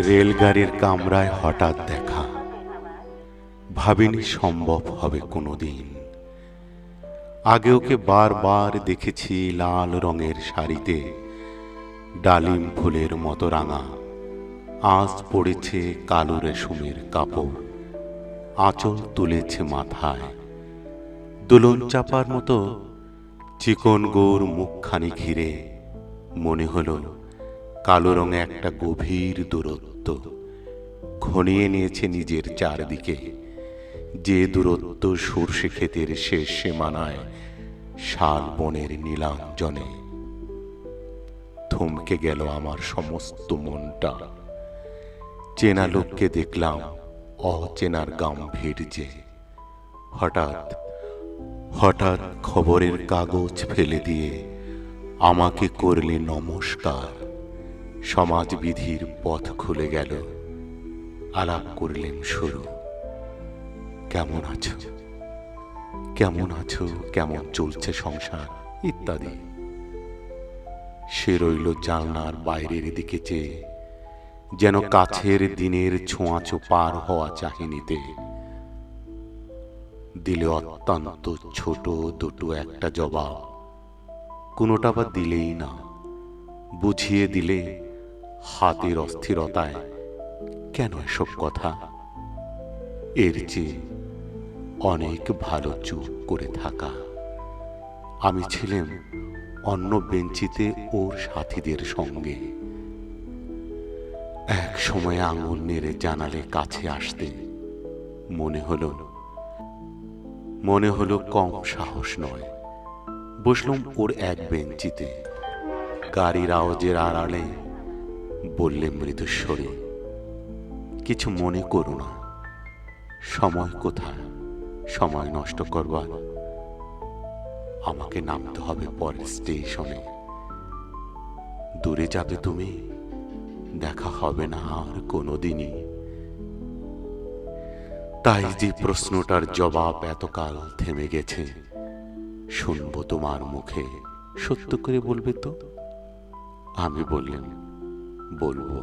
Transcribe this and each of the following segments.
রেলগাড়ির কামরায় হঠাৎ দেখা, ভাবিনি সম্ভব হবে কোনোদিন। আগে ওকে বারবার দেখেছি লাল রঙের শাড়িতে, ডালিম ফুলের মতো রাঙা। আজ পড়েছে কালো রেশমের কাপড়, আঁচল তুলেছে মাথায়। দোলন চাপার মতো চিকন গোর মুখখানি ঘিরে মনে হলো কালো রঙে একটা গভীর দূরত্ব ঘনিয়ে নিয়েছে নিজের চারদিকে, যে দূরত্ব সর্ষে ক্ষেতের শেষ সীমানায় শাল বনের নীলাঞ্জনে। থমকে গেল আমার সমস্ত মনটা। চেনা লোককে দেখলাম অচেনার গাম্ভীর্যে। হঠাৎ হঠাৎ খবরের কাগজ ফেলে দিয়ে আমাকে করলে নমস্কার। সমাজবিধির পথ খুলে গেল, আলাপ করলেন শুরু। কেমন আছো, কেমন আছো, কেমন চলছে সংসার ইত্যাদি। সে রইল জানলার বাইরের দিকে চেয়ে, যেন কাছের দিনের ছোঁয়াচো পার হওয়া চাহিনিতে। দিলে অত্যন্ত ছোট দুটো একটা জবাব, কোনোটা বা দিলেই না। বুঝিয়ে দিলে হাতের অস্থিরতায়, কেন এসব কথা। এর চেয়ে অনেক ভালো চুপ করে থাকা। আমি ছিলাম অন্য বেঞ্চিতে ওর সাথীদের সঙ্গে। এক সময় আঙুল নেড়ে জানালে কাছে আসতে মনে হলো কম সাহস নয়। বসলাম ওর এক বেঞ্চিতে। গাড়ির আওয়াজের আড়ালে বললে মৃদুস্বরে, কিছু মনে করো না। সময় কোথায় সময় নষ্ট করবার? আমাকে নামতে হবে পরের স্টেশনে। দূরে যাবে তুমি, দেখা হবে না আর কোনোদিনই। তাই যে প্রশ্নটার জবাব এতকাল থেমে গেছে, শুনবো তোমার মুখে, সত্য করে বলবে তো? আমি বললাম, বলবো।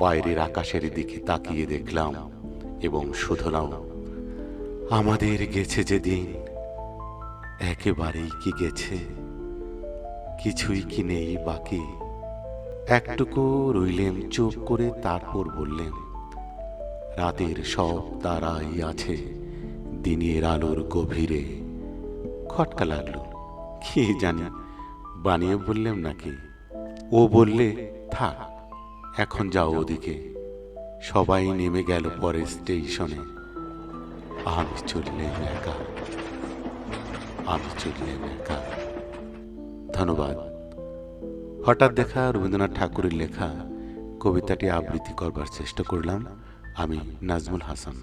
বাইরের আকাশের দিকে তাকিয়ে দেখলাম এবং শুধলাম, আমাদের গেছে যে দিন, একেবারেই কি গেছে, কিছুই কি নেই বাকি। একটুকু রইলেম চুপ করে, তারপর বললেন, রাতের সব তারাই আছে দিনের আলোর গভীরে। খটকা লাগলো, কি জানি বানিয়ে বললাম নাকি। ও বললে, থাক এখন যাও ওদিকে। সবাই নেমে গেল পরের স্টেশনে। আমি চললেন একা, আমি চললেন একা। ধন্যবাদ। হঠাৎ দেখা রবীন্দ্রনাথ ঠাকুরের লেখা কবিতাটি আবৃত্তি করবার চেষ্টা করলাম। আমি নাজমুল হাসান।